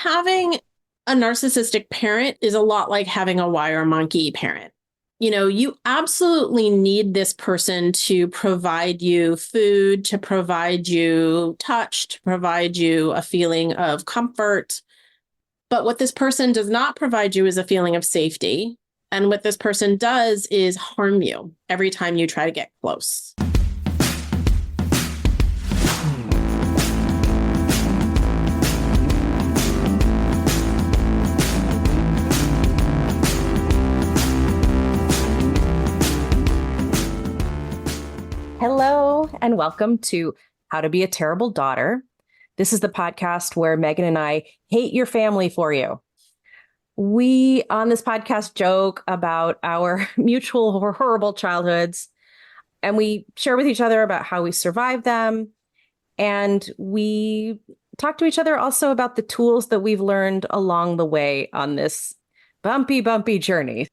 having a narcissistic parent is a lot like having a wire monkey parent. You absolutely need this person to provide you food, to provide you touch, to provide you a feeling of comfort. But what this person does not provide you is a feeling of safety. And what this person does is harm you every time you try to get close. Hello, and welcome to How to Be a Terrible Daughter. This is the podcast where Megan and I hate your family for you. We, on this podcast, joke about our mutual horrible childhoods, and we share with each other about how we survived them. And we talk to each other also about the tools that we've learned along the way on this bumpy journey.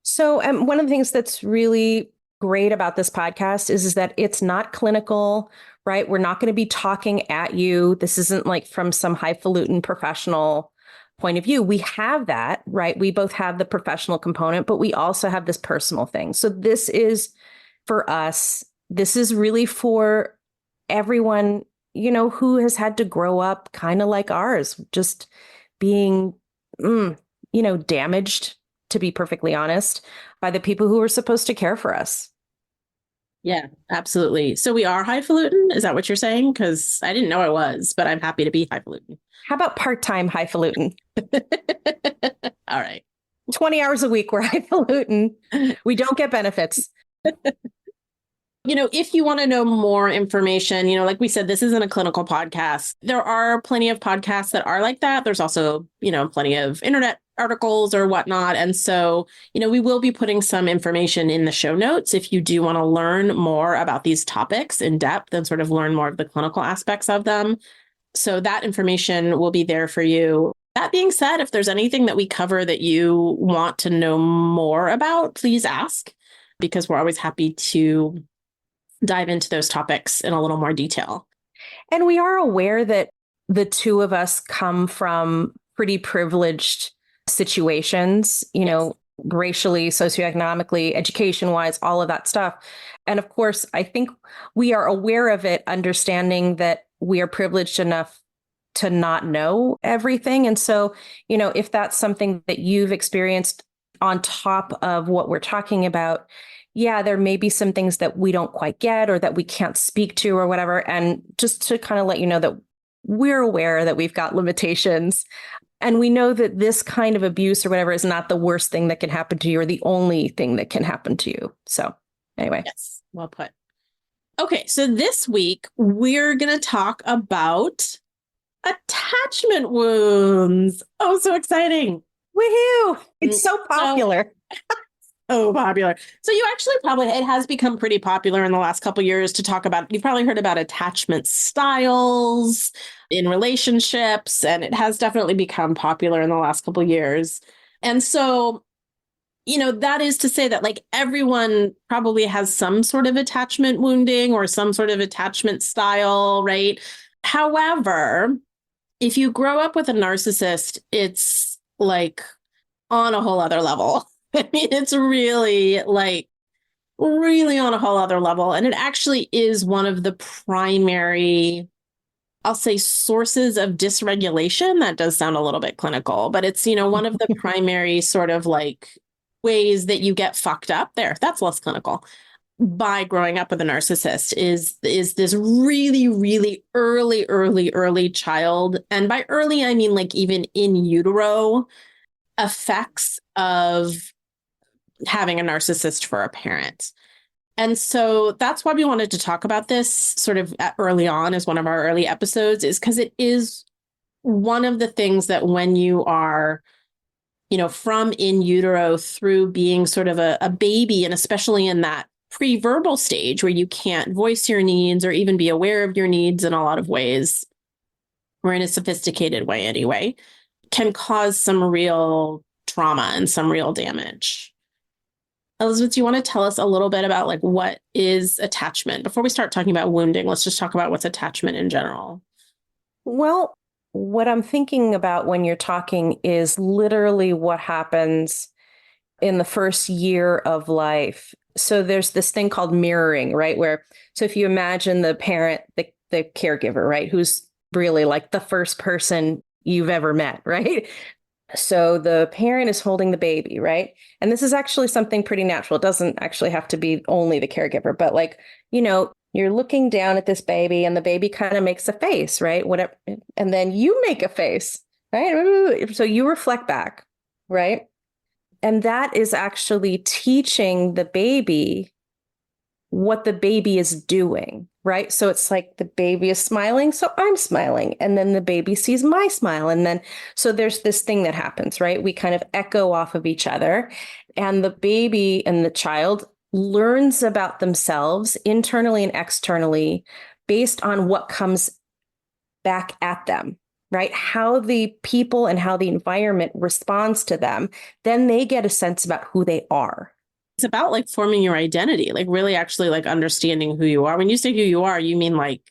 So one of the things that's really great about this podcast is that it's not clinical, right? We're not going to be talking at you. This isn't like from some highfalutin professional point of view. We have that, right? We both have the professional component, but we also have this personal thing. So this is for us. This is really for everyone, who has had to grow up kind of like ours, just being, damaged, to be perfectly honest, by the people who are supposed to care for us. Yeah, absolutely. So we are highfalutin? Is that what you're saying? Because I didn't know I was, but I'm happy to be highfalutin. How about part-time highfalutin? All right. 20 hours a week, we're highfalutin. We don't get benefits. If you want to know more information, like we said, this isn't a clinical podcast. There are plenty of podcasts that are like that. There's also, plenty of internet articles or whatnot. And so, we will be putting some information in the show notes if you do want to learn more about these topics in depth and sort of learn more of the clinical aspects of them. So that information will be there for you. That being said, if there's anything that we cover that you want to know more about, please ask, because we're always happy to dive into those topics in a little more detail. And we are aware that the two of us come from pretty privileged situations, Yes. Racially, socioeconomically, education-wise, all of that stuff. And of course, I think we are aware of it, understanding that we are privileged enough to not know everything. And so, if that's something that you've experienced on top of what we're talking about, yeah, there may be some things that we don't quite get or that we can't speak to or whatever. And just to kind of let you know that we're aware that we've got limitations. And we know that this kind of abuse or whatever is not the worst thing that can happen to you or the only thing that can happen to you. So anyway. Yes, well put. Okay, so this week we're going to talk about attachment wounds. Oh, so exciting. Woohoo! It's so popular. So popular. So you actually it has become pretty popular in the last couple of years to talk about, you've probably heard about attachment styles in relationships, and it has definitely become popular in the last couple of years. And so, that is to say that like everyone probably has some sort of attachment wounding or some sort of attachment style, right? However, if you grow up with a narcissist, it's like on a whole other level. I mean, it's really on a whole other level. And it actually is one of the primary, I'll say, sources of dysregulation. That does sound a little bit clinical, but it's, one of the primary sort of like ways that you get fucked up there. That's less clinical by growing up with a narcissist is this really, really early child. And by early, I mean like even in utero effects of having a narcissist for a parent. And so that's why we wanted to talk about this sort of early on as one of our early episodes, is because it is one of the things that when you are, from in utero through being sort of a baby, and especially in that pre-verbal stage where you can't voice your needs or even be aware of your needs in a lot of ways, or in a sophisticated way anyway, can cause some real trauma and some real damage. Elizabeth, do you want to tell us a little bit about like what is attachment? Before we start talking about wounding, let's just talk about what's attachment in general. Well, what I'm thinking about when you're talking is literally what happens in the first year of life. So there's this thing called mirroring, right? So if you imagine the parent, the caregiver, right? Who's really like the first person you've ever met, right? So the parent is holding the baby, right? And this is actually something pretty natural. It doesn't actually have to be only the caregiver, but like, you're looking down at this baby and the baby kind of makes a face, right? Whatever. And then you make a face, right? So you reflect back, right? And that is actually teaching the baby what the baby is doing, right? So it's like the baby is smiling, so I'm smiling. And then the baby sees my smile. And then, so there's this thing that happens, right? We kind of echo off of each other. And the baby and the child learns about themselves internally and externally based on what comes back at them, right? How the people and how the environment responds to them. Then they get a sense about who they are. It's about like forming your identity, like really actually like understanding who you are. When you say who you are, you mean like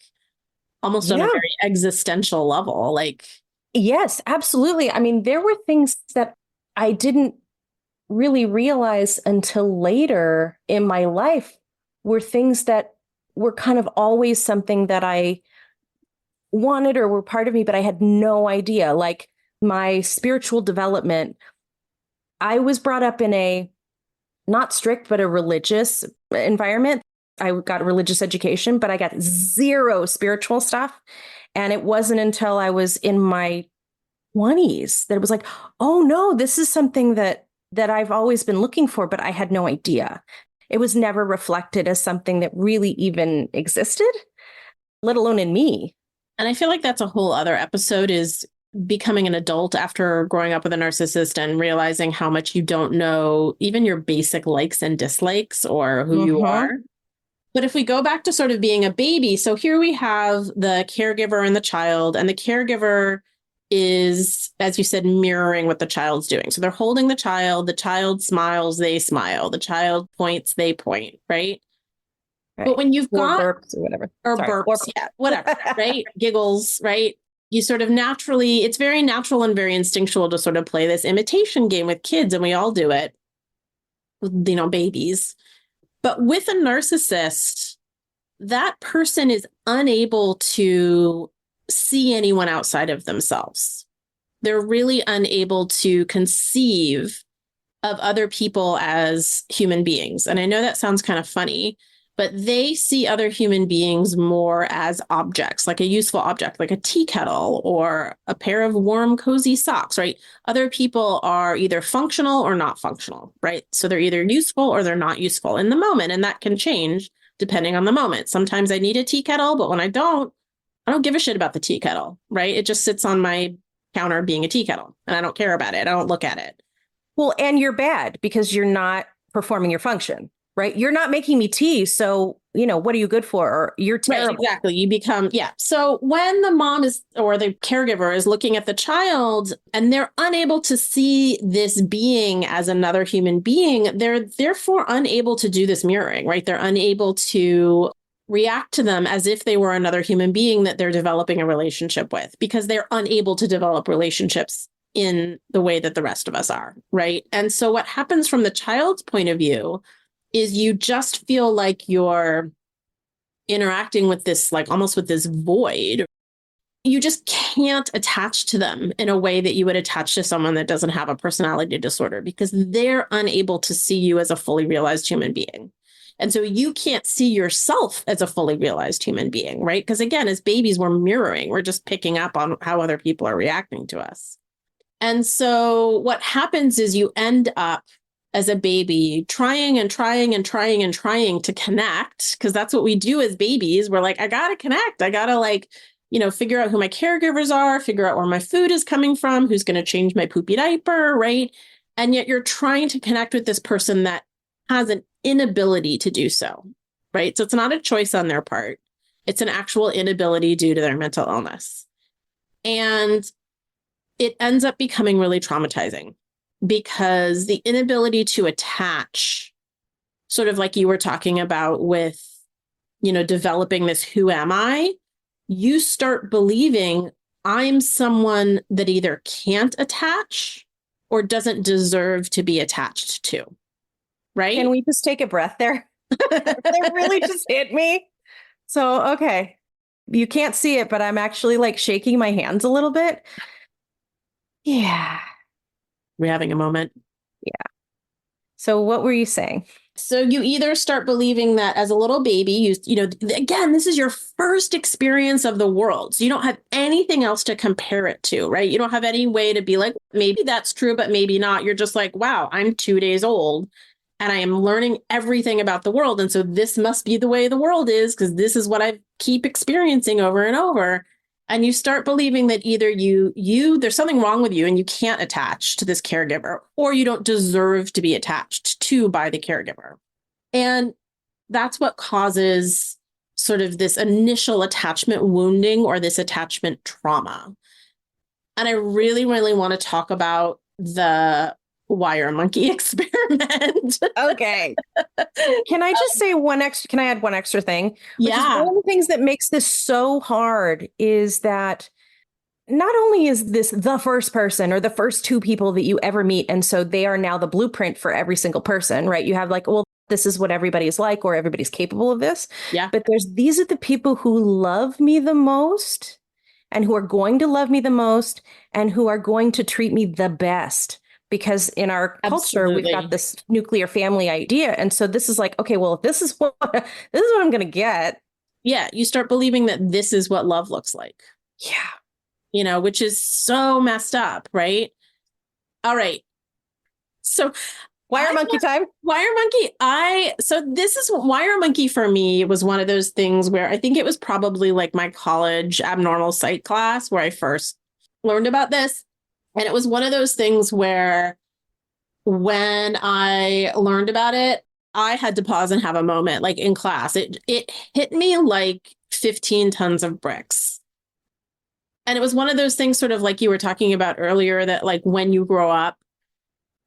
almost on a very existential level. Like, yes, absolutely. I mean, there were things that I didn't really realize until later in my life were things that were kind of always something that I wanted or were part of me, but I had no idea. Like my spiritual development, I was brought up in a not strict, but a religious environment. I got a religious education, but I got zero spiritual stuff. And it wasn't until I was in my 20s that it was like, oh no, this is something that I've always been looking for, but I had no idea. It was never reflected as something that really even existed, let alone in me. and I feel like that's a whole other episode, is becoming an adult after growing up with a narcissist and realizing how much you don't know even your basic likes and dislikes or who you are. But if we go back to sort of being a baby, so here we have the caregiver and the child, and the caregiver is, as you said, mirroring what the child's doing. So they're holding the child smiles, they smile, the child points, they point, right? But when you've got burps or whatever, or burps, yeah, whatever, right? Giggles, right? You sort of naturally, it's very natural and very instinctual to sort of play this imitation game with kids, and we all do it with, babies. But with a narcissist, that person is unable to see anyone outside of themselves. They're really unable to conceive of other people as human beings. And I know that sounds kind of funny, but they see other human beings more as objects, like a useful object, like a tea kettle or a pair of warm, cozy socks, right? Other people are either functional or not functional, right? So they're either useful or they're not useful in the moment. And that can change depending on the moment. Sometimes I need a tea kettle, but when I don't give a shit about the tea kettle, right? It just sits on my counter being a tea kettle and I don't care about it. I don't look at it. Well, and you're bad because you're not performing your function. Right? You're not making me tea. So, what are you good for? Or you're terrible. Right, exactly. You become, yeah. So when the mom is, or the caregiver is looking at the child and they're unable to see this being as another human being, they're therefore unable to do this mirroring, right? They're unable to react to them as if they were another human being that they're developing a relationship with, because they're unable to develop relationships in the way that the rest of us are, right? And so what happens from the child's point of view is you just feel like you're interacting with this, like almost with this void. You just can't attach to them in a way that you would attach to someone that doesn't have a personality disorder, because they're unable to see you as a fully realized human being. And so you can't see yourself as a fully realized human being, right? Because again, as babies, we're mirroring. We're just picking up on how other people are reacting to us. And so what happens is you end up as a baby trying and trying and trying and trying to connect, because that's what we do as babies. We're like, I got to connect. I got to figure out who my caregivers are, figure out where my food is coming from, who's going to change my poopy diaper, right? And yet you're trying to connect with this person that has an inability to do so, right? So it's not a choice on their part. It's an actual inability due to their mental illness. And it ends up becoming really traumatizing, because the inability to attach, sort of like you were talking about with, developing this, who am I? You start believing I'm someone that either can't attach or doesn't deserve to be attached to. Right? Can we just take a breath there? It really just hit me. So, okay. You can't see it, but I'm actually like shaking my hands a little bit. Yeah. We're having a moment. Yeah. So what were you saying? So you either start believing that as a little baby, you know, again, this is your first experience of the world. So you don't have anything else to compare it to, right? You don't have any way to be like, maybe that's true, but maybe not. You're just like, wow, I'm 2 days old and I am learning everything about the world. And so this must be the way the world is because this is what I keep experiencing over and over. And you start believing that either there's something wrong with you and you can't attach to this caregiver, or you don't deserve to be attached to by the caregiver. And that's what causes sort of this initial attachment wounding or this attachment trauma. And I really, really want to talk about the wire monkey experiment. Okay. Can I just say can I add one extra thing? Which is Yeah. one of the things that makes this so hard is that not only is this the first person or the first two people that you ever meet, and so they are now the blueprint for every single person, right? You have like, well, this is what everybody's like, or everybody's capable of this. Yeah. But these are the people who love me the most and who are going to love me the most and who are going to treat me the best. Because in our culture, we've got this nuclear family idea. And so this is like, okay, well, if this is what I'm going to get. Yeah. You start believing that this is what love looks like. Yeah. You know, which is so messed up, right? All right. So Wire monkey time. Wire monkey. So this is wire monkey for me was one of those things where I think it was probably like my college abnormal psych class where I first learned about this. And it was one of those things where when I learned about it, I had to pause and have a moment, like in class. It hit me like 15 tons of bricks. And it was one of those things sort of like you were talking about earlier that like when you grow up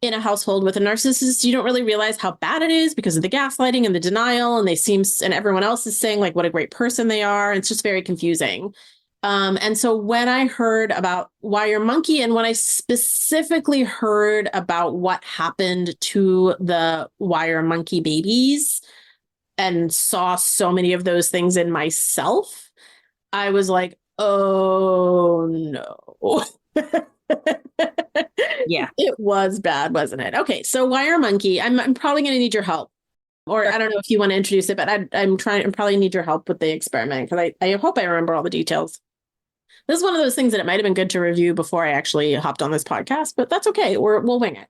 in a household with a narcissist, you don't really realize how bad it is because of the gaslighting and the denial. And and everyone else is saying like what a great person they are. It's just very confusing. And so when I heard about wire monkey and when I specifically heard about what happened to the wire monkey babies and saw so many of those things in myself, I was like, oh no. Yeah. It was bad, wasn't it? Okay, so wire monkey, I'm probably going to need your help. Or I don't know if you want to introduce it, but I'm probably need your help with the experiment because I hope I remember all the details. This is one of those things that it might have been good to review before I actually hopped on this podcast, but that's okay. We'll wing it.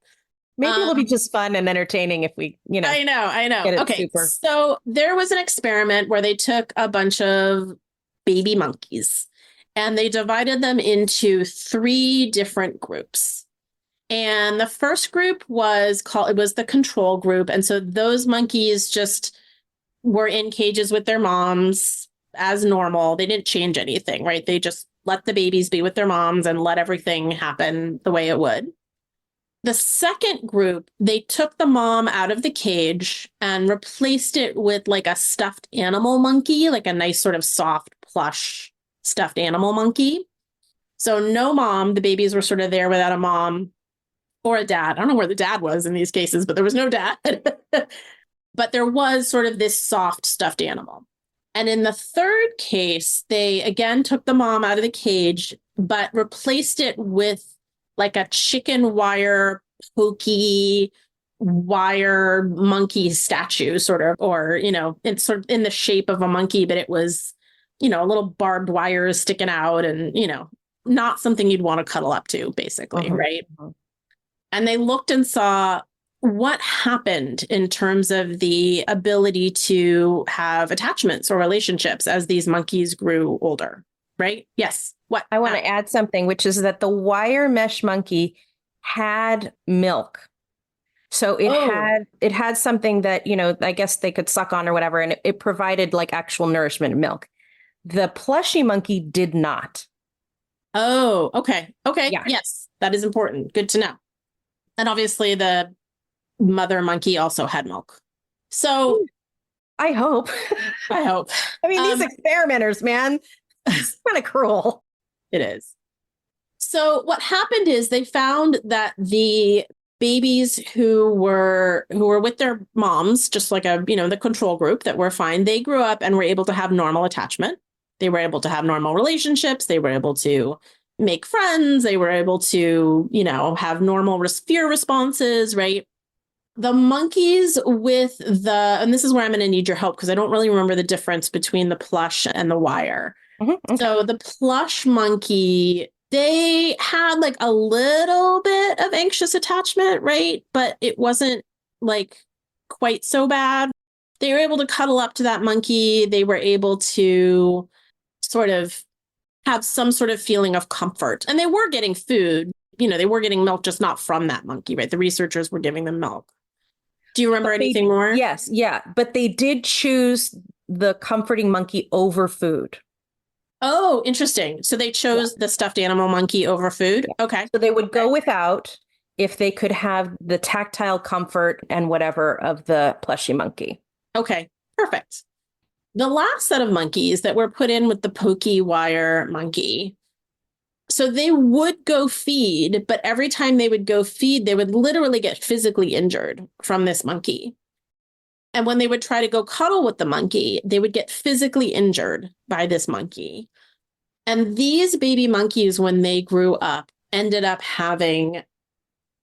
Maybe it'll be just fun and entertaining if we, I know. Okay. Super. So there was an experiment where they took a bunch of baby monkeys and they divided them into 3 different groups. And the first group was the control group. And so those monkeys just were in cages with their moms as normal. They didn't change anything, right? They just let the babies be with their moms and let everything happen the way it would. The second group, they took the mom out of the cage and replaced it with like a stuffed animal monkey, like a nice sort of soft plush stuffed animal monkey. So no mom, the babies were sort of there without a mom or a dad. I don't know where the dad was in these cases, but there was no dad. But there was sort of this soft stuffed animal. And in the third case, they again took the mom out of the cage, but replaced it with like a chicken wire, pokey wire monkey statue, sort of, or, you know, it's sort of in the shape of a monkey, but it was, you know, a little barbed wires sticking out and, you know, not something you'd want to cuddle up to, basically, right? And they looked and saw what happened in terms of the ability to have attachments or relationships as these monkeys grew older, right? Yes. What? I want to add something, which is that the wire mesh monkey had milk. So it had something that, you know, I guess they could suck on or whatever, and it provided like actual nourishment and milk. The plushy monkey did not. Oh, okay. Okay. Yeah. Yes, that is important. Good to know. And obviously the mother monkey also had milk. So I hope. I hope. I mean, these experimenters, man, it's kind of cruel. It is. So what happened is they found that the babies who were with their moms, just like the control group that were fine, they grew up and were able to have normal attachment. They were able to have normal relationships. They were able to make friends. They were able to, have normal fear responses, right? The monkeys and this is where I'm going to need your help because I don't really remember the difference between the plush and the wire. Okay. So the plush monkey, they had like a little bit of anxious attachment, right? But it wasn't like quite so bad. They were able to cuddle up to that monkey. They were able to sort of have some sort of feeling of comfort. And they were getting food. They were getting milk, just not from that monkey, right? The researchers were giving them milk. Do you remember anything more? Yes. Yeah. But they did choose the comforting monkey over food. Oh, interesting. So they chose the stuffed animal monkey over food. Yeah. Okay. So they would go without if they could have the tactile comfort and whatever of the plushy monkey. Okay. Perfect. The last set of monkeys that were put in with the pokey wire monkey. So they would go feed, but every time they would go feed, they would literally get physically injured from this monkey. And when they would try to go cuddle with the monkey, they would get physically injured by this monkey. And these baby monkeys, when they grew up, ended up having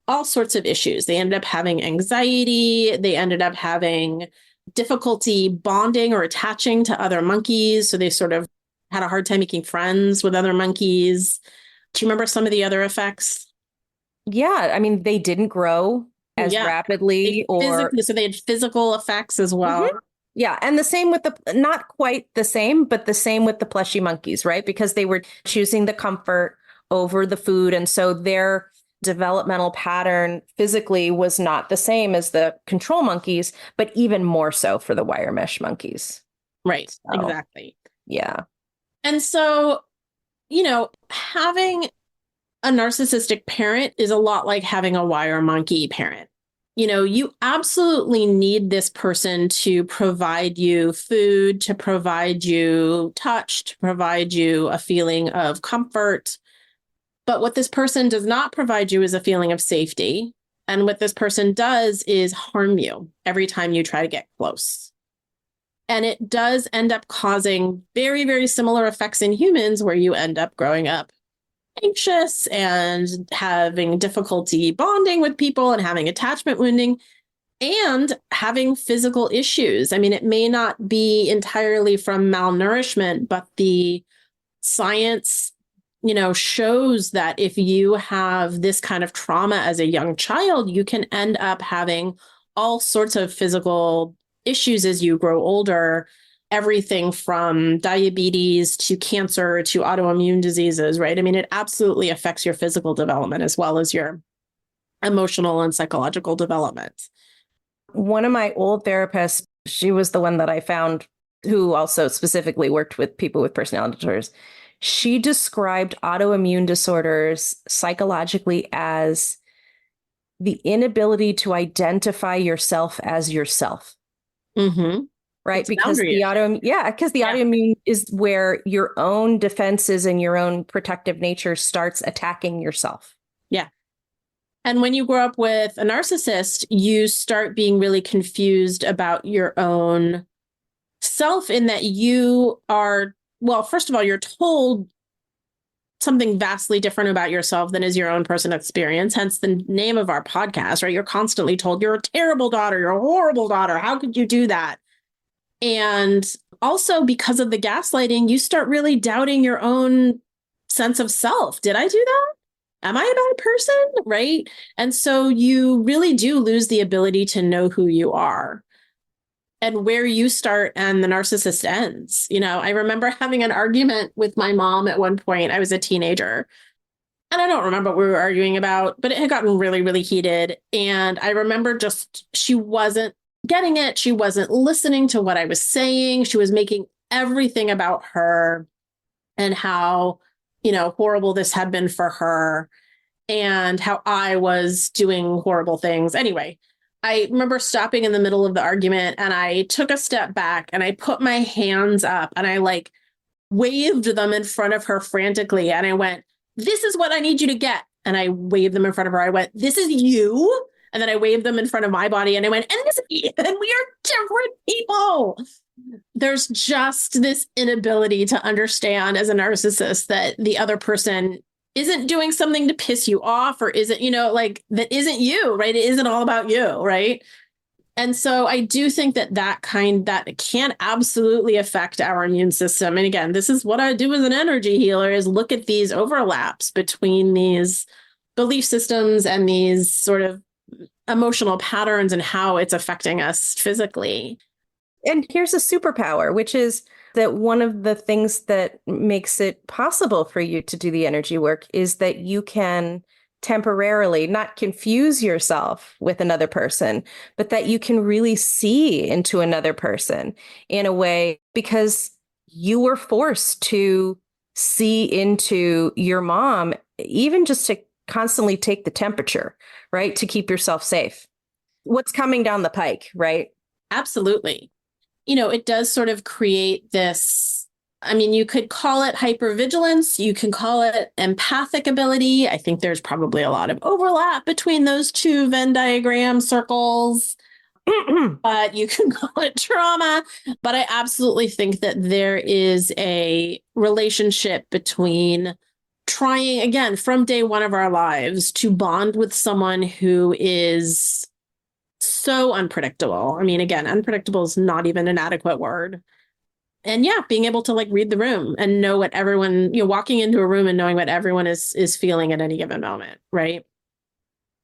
all sorts of issues. They ended up having anxiety. They ended up having difficulty bonding or attaching to other monkeys. So they sort of had a hard time making friends with other monkeys. Do you remember some of the other effects? Yeah. I mean, they didn't grow as rapidly so they had physical effects as well. Mm-hmm. Yeah. And the same with not quite the same, but the same with the plushy monkeys, right? Because they were choosing the comfort over the food. And so their developmental pattern physically was not the same as the control monkeys, but even more so for the wire mesh monkeys. Right. So, exactly. Yeah. And so, having a narcissistic parent is a lot like having a wire monkey parent. You absolutely need this person to provide you food, to provide you touch, to provide you a feeling of comfort. But what this person does not provide you is a feeling of safety. And what this person does is harm you every time you try to get close. And it does end up causing very, very similar effects in humans where you end up growing up anxious and having difficulty bonding with people and having attachment wounding and having physical issues. I mean, it may not be entirely from malnourishment, but the science, shows that if you have this kind of trauma as a young child, you can end up having all sorts of physical issues as you grow older. Everything from diabetes to cancer to autoimmune diseases, right? I mean, it absolutely affects your physical development as well as your emotional and psychological development. One of my old therapists, she was the one that I found who also specifically worked with people with personality disorders. She described autoimmune disorders psychologically as the inability to identify yourself as yourself. Mm-hmm. Right. Because the autoimmune is where your own defenses and your own protective nature starts attacking yourself. Yeah. And when you grow up with a narcissist, you start being really confused about your own self in that you are, well, first of all, you're told something vastly different about yourself than is your own personal experience. Hence the name of our podcast, right? You're constantly told you're a terrible daughter. You're a horrible daughter. How could you do that? And also because of the gaslighting, you start really doubting your own sense of self. Did I do that? Am I a bad person? Right. And so you really do lose the ability to know who you are and where you start and the narcissist ends. I remember having an argument with my mom at one point. I was a teenager and I don't remember what we were arguing about, but it had gotten really, really heated. And I remember she wasn't getting it. She wasn't listening to what I was saying. She was making everything about her and how, horrible this had been for her and how I was doing horrible things. Anyway, I remember stopping in the middle of the argument and I took a step back and I put my hands up and I waved them in front of her frantically. And I went, this is what I need you to get. And I waved them in front of her. I went, this is you. And then I waved them in front of my body and I went, and this is, and we are different people. There's just this inability to understand as a narcissist that the other person isn't doing something to piss you off or isn't, like that isn't you, right? It isn't all about you, right? And so I do think that can absolutely affect our immune system. And again, this is what I do as an energy healer is look at these overlaps between these belief systems and these sort of emotional patterns and how it's affecting us physically. And here's a superpower, which is that one of the things that makes it possible for you to do the energy work is that you can temporarily not confuse yourself with another person, but that you can really see into another person in a way because you were forced to see into your mom, even just to constantly take the temperature, right? To keep yourself safe. What's coming down the pike, right? Absolutely. It does sort of create this, you could call it hypervigilance. You can call it empathic ability. I think there's probably a lot of overlap between those two Venn diagram circles, but you can call it trauma. But I absolutely think that there is a relationship between trying, again, from day one of our lives to bond with someone who is so unpredictable. Again, unpredictable is not even an adequate word. And yeah, being able to like read the room and know what everyone, walking into a room and knowing what everyone is feeling at any given moment, right?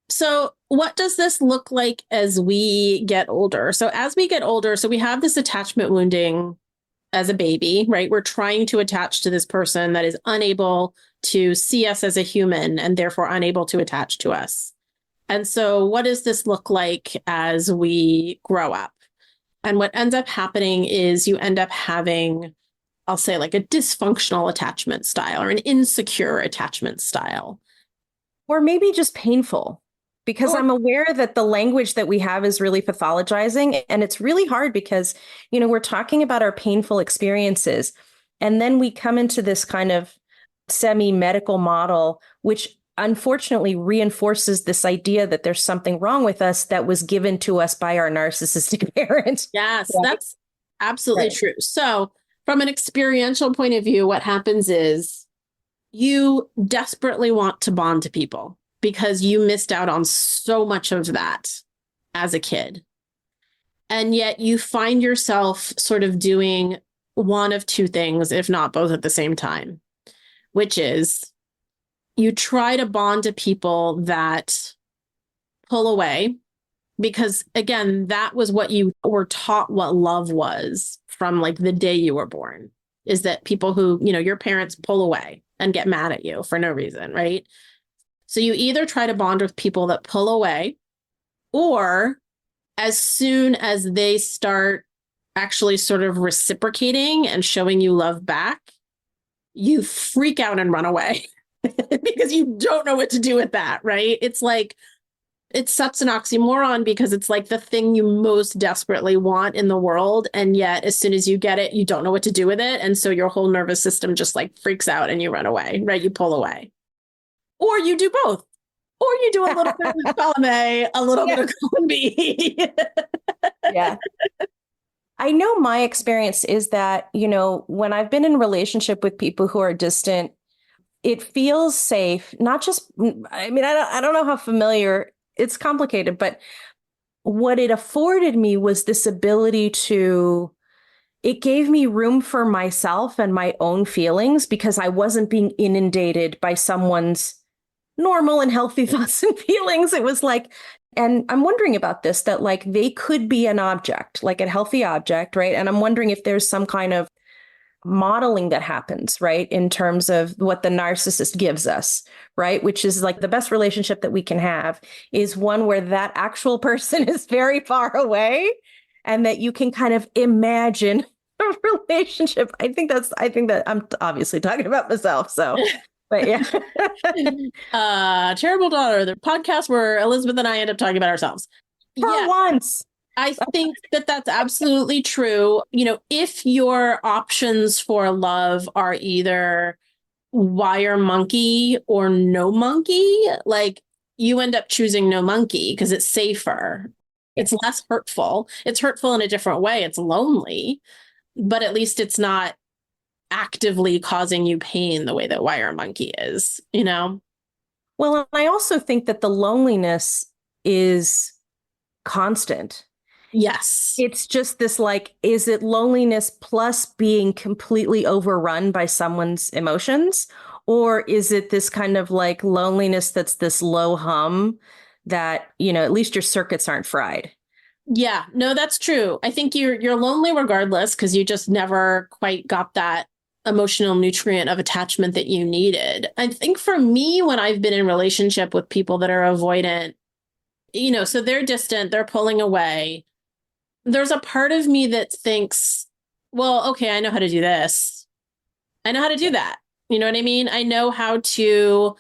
So what does this look like as we get older? So as we get older, so we have this attachment wounding as a baby, right? We're trying to attach to this person that is unable to see us as a human and therefore unable to attach to us. And so what does this look like as we grow up? And what ends up happening is you end up having, I'll say like a dysfunctional attachment style or an insecure attachment style. Or maybe just painful, because I'm aware that the language that we have is really pathologizing. And it's really hard because, we're talking about our painful experiences. And then we come into this kind of semi-medical model, which unfortunately reinforces this idea that there's something wrong with us that was given to us by our narcissistic parents. Yes, right? That's absolutely true. So from an experiential point of view, what happens is you desperately want to bond to people because you missed out on so much of that as a kid. And yet you find yourself sort of doing one of two things, if not both at the same time, which is you try to bond to people that pull away because, again, that was what you were taught what love was from like the day you were born, is that people who, your parents pull away and get mad at you for no reason, right? So you either try to bond with people that pull away, or as soon as they start actually sort of reciprocating and showing you love back, you freak out and run away. Because you don't know what to do with that, right? It's like, it's such an oxymoron because it's like the thing you most desperately want in the world. And yet, as soon as you get it, you don't know what to do with it. And so your whole nervous system just like freaks out and you run away, right? You pull away. Or you do both. Or you do a little bit of column A, a little bit of column B. Yeah. I know my experience is that, when I've been in relationship with people who are distant, it feels safe, not just, I don't know how familiar, it's complicated, but what it afforded me was this ability it gave me room for myself and my own feelings because I wasn't being inundated by someone's normal and healthy thoughts and feelings. It was like, and I'm wondering about this, that like they could be an object, like a healthy object, right? And I'm wondering if there's some kind of modeling that happens, right? In terms of what the narcissist gives us, right? Which is like the best relationship that we can have is one where that actual person is very far away and that you can kind of imagine a relationship. I think that I'm obviously talking about myself. So, but yeah. Terrible Daughter, the podcast where Elizabeth and I end up talking about ourselves. For once. I think that that's absolutely true. If your options for love are either wire monkey or no monkey, like you end up choosing no monkey because it's safer. It's less hurtful. It's hurtful in a different way. It's lonely, but at least it's not actively causing you pain the way that wire monkey is, you know? Well, and I also think that the loneliness is constant. Yes. It's just this like, is it loneliness plus being completely overrun by someone's emotions? Or is it this kind of like loneliness that's this low hum that, at least your circuits aren't fried? Yeah, no, that's true. I think you're lonely regardless because you just never quite got that emotional nutrient of attachment that you needed. I think for me, when I've been in relationship with people that are avoidant, so they're distant, they're pulling away. There's a part of me that thinks, well, okay, I know how to do this. I know how to do that. You know what I mean? I know how to,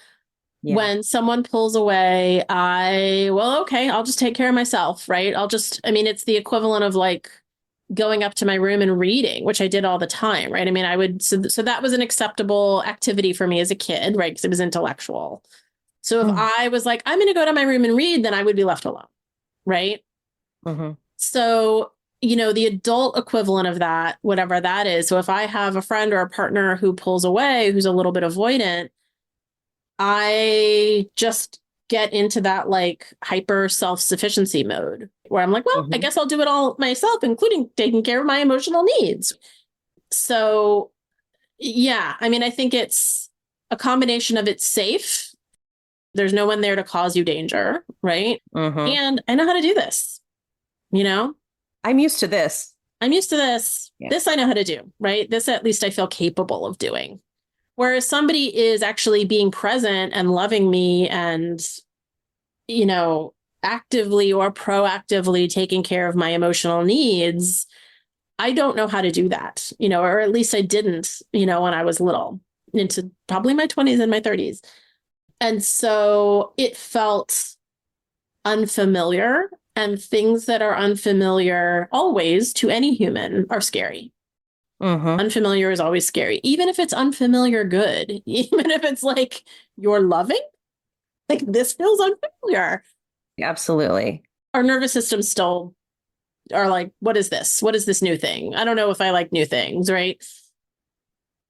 when someone pulls away, okay, I'll just take care of myself, right? It's the equivalent of like going up to my room and reading, which I did all the time, right? I mean, so that was an acceptable activity for me as a kid, right? Because it was intellectual. So if I was like, I'm going to go to my room and read, then I would be left alone, right? Mm-hmm. So, the adult equivalent of that, whatever that is. So if I have a friend or a partner who pulls away, who's a little bit avoidant, I just get into that like hyper self-sufficiency mode where I'm like, well, I guess I'll do it all myself, including taking care of my emotional needs. So, yeah, I think it's a combination of it's safe. There's no one there to cause you danger, right? And I know how to do this, I'm used to this. I'm used to this. Yeah. This I know how to do, right? This at least I feel capable of doing. Whereas somebody is actually being present and loving me and, actively or proactively taking care of my emotional needs, I don't know how to do that, or at least I didn't, when I was little, into probably my 20s and my 30s. And so it felt unfamiliar, and things that are unfamiliar always to any human are scary. Unfamiliar is always scary, even if it's unfamiliar good, even if it's like you're loving, like this feels unfamiliar. Absolutely. Our nervous systems still are like, what is this? What is this new thing? I don't know if I like new things, right?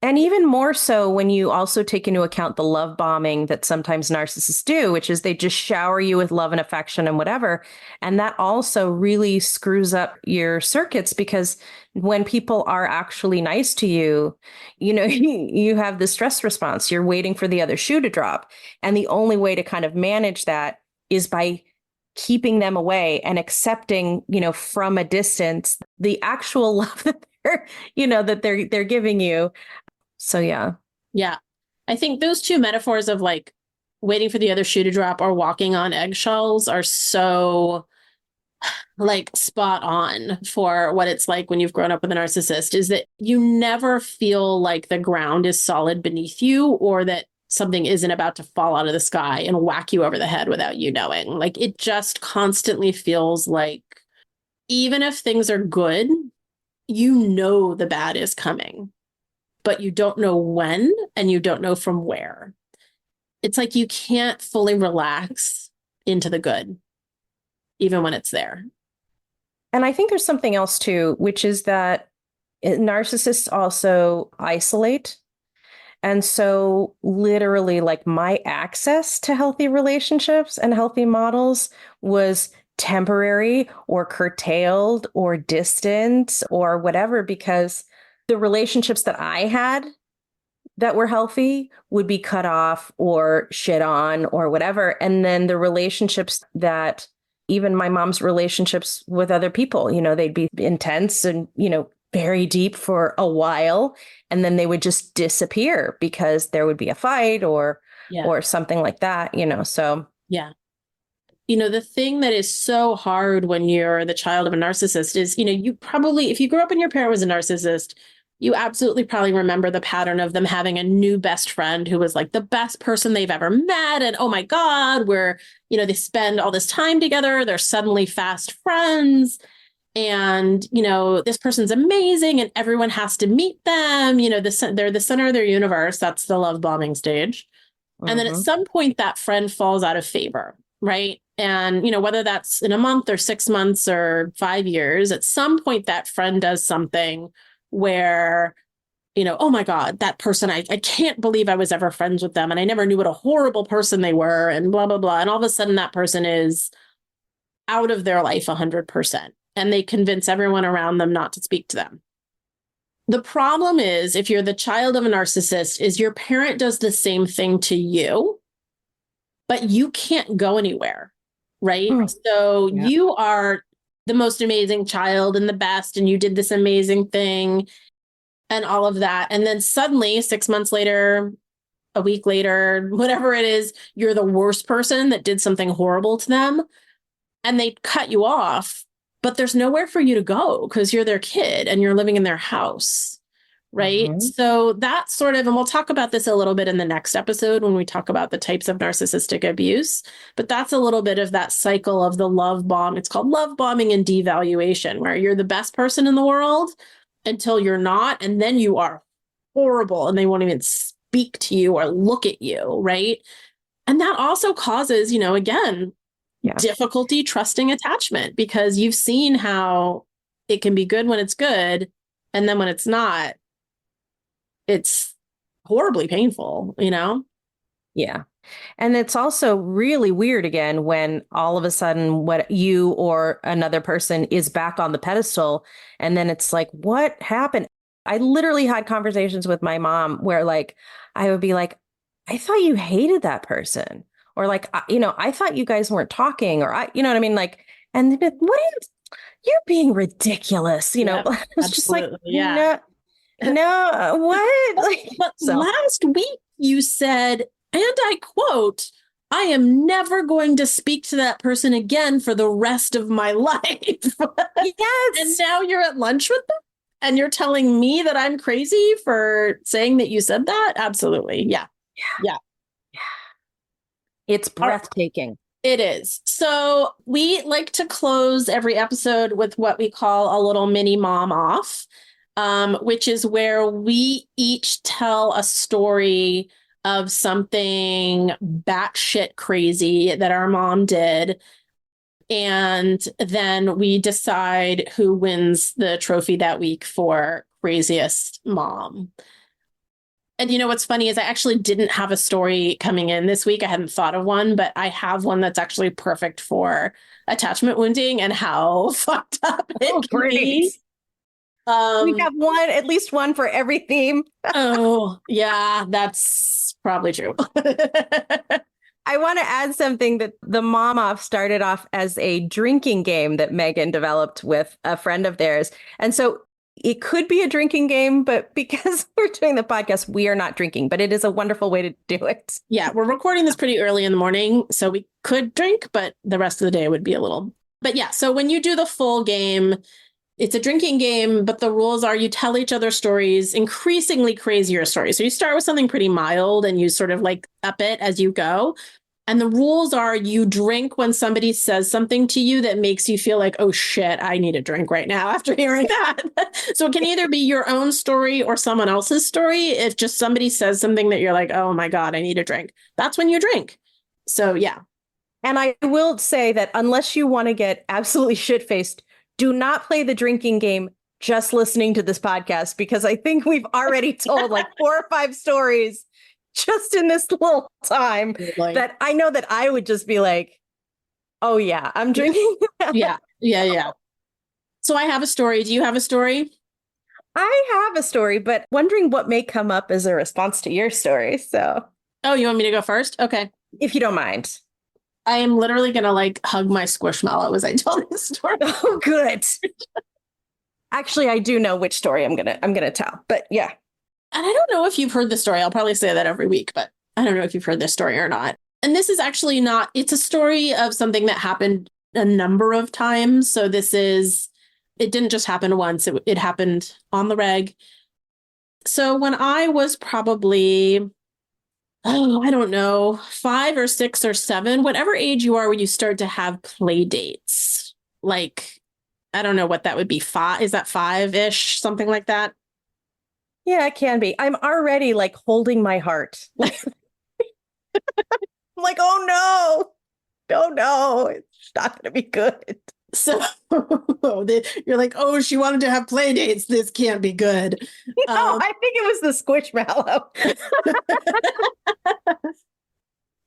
And even more so when you also take into account the love bombing that sometimes narcissists do, which is they just shower you with love and affection and whatever. And that also really screws up your circuits because when people are actually nice to you, you have the stress response. You're waiting for the other shoe to drop. And the only way to kind of manage that is by keeping them away and accepting, from a distance, the actual love that they're giving you. So, yeah. Yeah. I think those two metaphors of like waiting for the other shoe to drop or walking on eggshells are so like spot on for what it's like when you've grown up with a narcissist, is that you never feel like the ground is solid beneath you or that something isn't about to fall out of the sky and whack you over the head without you knowing. Like it just constantly feels like even if things are good, the bad is coming, but you don't know when and you don't know from where. It's like you can't fully relax into the good, even when it's there. And I think there's something else too, which is that narcissists also isolate. And so literally like my access to healthy relationships and healthy models was temporary or curtailed or distant or whatever, because the relationships that I had that were healthy would be cut off or shit on or whatever. And then the relationships that even my mom's relationships with other people, they'd be intense and, very deep for a while. And then they would just disappear because there would be a fight or something like that, so. Yeah. The thing that is so hard when you're the child of a narcissist is, you probably, if you grew up and your parent was a narcissist, you absolutely probably remember the pattern of them having a new best friend who was like the best person they've ever met. And oh my God, they spend all this time together. They're suddenly fast friends. And, this person's amazing and everyone has to meet them. They're the center of their universe. That's the love bombing stage. And then at some point, that friend falls out of favor, right? And, whether that's in a month or 6 months or 5 years, at some point, that friend does something where, oh my God, that person, I can't believe I was ever friends with them. And I never knew what a horrible person they were and blah, blah, blah. And all of a sudden, that person is out of their life 100%. And they convince everyone around them not to speak to them. The problem is, if you're the child of a narcissist, is your parent does the same thing to you, but you can't go anywhere, right? So you are the most amazing child and the best, and you did this amazing thing and all of that. And then suddenly, 6 months later, a week later, whatever it is, you're the worst person that did something horrible to them, and they cut you off. But there's nowhere for you to go because you're their kid and you're living in their house, right? So that's sort of, and we'll talk about this a little bit in the next episode when we talk about the types of narcissistic abuse, but that's a little bit of that cycle of the love bomb. It's called love bombing and devaluation, where you're the best person in the world until you're not, and then you are horrible and they won't even speak to you or look at you, right? And that also causes, again, difficulty trusting attachment, because you've seen how it can be good when it's good. And then when it's not, it's horribly painful, Yeah. And it's also really weird again when all of a sudden what you or another person is back on the pedestal. And then it's like, what happened? I literally had conversations with my mom where I would be like, I thought you hated that person. Or I thought you guys weren't talking, or you know what I mean? And what are you're being ridiculous, It's just like, no, what? But last week you said, and I quote, I am never going to speak to that person again for the rest of my life. Yes. And now you're at lunch with them and you're telling me that I'm crazy for saying that you said that? Absolutely. Yeah. It's breathtaking. It is. So we like to close every episode with what we call a little mini mom off, which is where we each tell a story of something batshit crazy that our mom did. And then we decide who wins the trophy that week for craziest mom. And what's funny is I actually didn't have a story coming in this week. I hadn't thought of one, but I have one that's actually perfect for attachment wounding and how fucked up it can be. We have at least one for every theme. Oh, yeah, that's probably true. I want to add something that the Mom Off started off as a drinking game that Megan developed with a friend of theirs. And so it could be a drinking game, but because we're doing the podcast, we are not drinking, but it is a wonderful way to do it. Yeah, we're recording this pretty early in the morning, so we could drink, but the rest of the day would be a little. But yeah, so when you do the full game, it's a drinking game, but the rules are you tell each other stories, increasingly crazier stories. So you start with something pretty mild and you sort of up it as you go. And the rules are you drink when somebody says something to you that makes you feel like, oh shit, I need a drink right now after hearing that. So it can either be your own story or someone else's story. If just somebody says something that you're like, oh my God, I need a drink. That's when you drink. So yeah. And I will say that unless you want to get absolutely shit-faced, do not play the drinking game just listening to this podcast, because I think we've already told 4 or 5 stories just in this little time that I know that I would just be like, oh yeah, I'm drinking. Yeah. So I have a story. Do you have a story? I have a story, but wondering what may come up as a response to your story. So. Oh, you want me to go first? Okay. If you don't mind. I am literally going to hug my squishmallow as I tell this story. Oh, good. Actually, I do know which story I'm gonna tell, but yeah. And I don't know if you've heard the story. I'll probably say that every week, but I don't know if you've heard this story or not. And this is actually not, it's a story of something that happened a number of times. So it didn't just happen once. It happened on the reg. So when I was probably, I don't know, 5 or 6 or 7, whatever age you are when you start to have play dates, I don't know what that would be. Five? Is that five-ish? Something like that? Yeah, it can be. I'm already like holding my heart. I'm like, oh no, it's not going to be good. So you're like, oh, she wanted to have play dates. This can't be good. No, I think it was the squishmallow.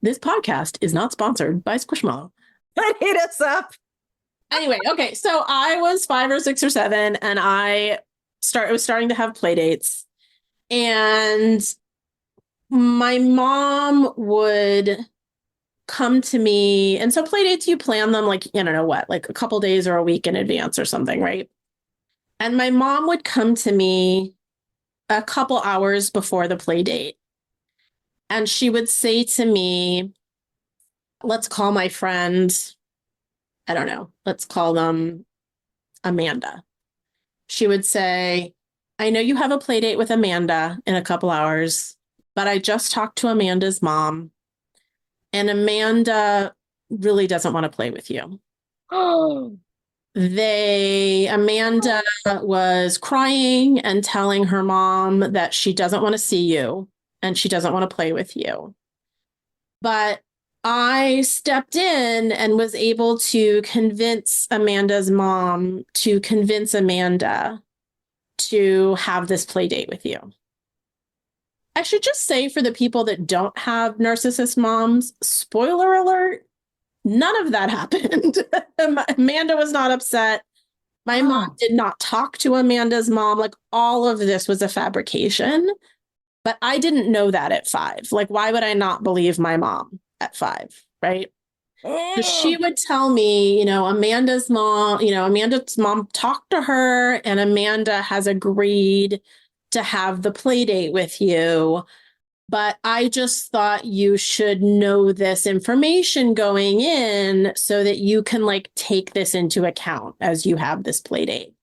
This podcast is not sponsored by Squishmallow. But hit us up. Anyway, okay. So I was 5 or 6 or 7 and was starting to have play dates. And my mom would come to me. And so play dates, you plan them like, I don't know what, like a couple days or a week in advance or something, right? And my mom would come to me a couple hours before the play date. And she would say to me, let's call my friend, I don't know, let's call them Amanda. She would say, I know you have a play date with Amanda in a couple hours, but I just talked to Amanda's mom, and Amanda really doesn't want to play with you. Oh, Amanda was crying and telling her mom that she doesn't want to see you and she doesn't want to play with you. But I stepped in and was able to convince Amanda's mom to convince Amanda to have this play date with you. I should just say, for the people that don't have narcissist moms, spoiler alert, none of that happened. Amanda was not upset. My mom did not talk to Amanda's mom. Like, all of this was a fabrication. But I didn't know that at 5. Like, why would I not believe my mom at 5, right? So she would tell me, Amanda's mom talked to her, and Amanda has agreed to have the play date with you. But I just thought you should know this information going in so that you can like take this into account as you have this play date.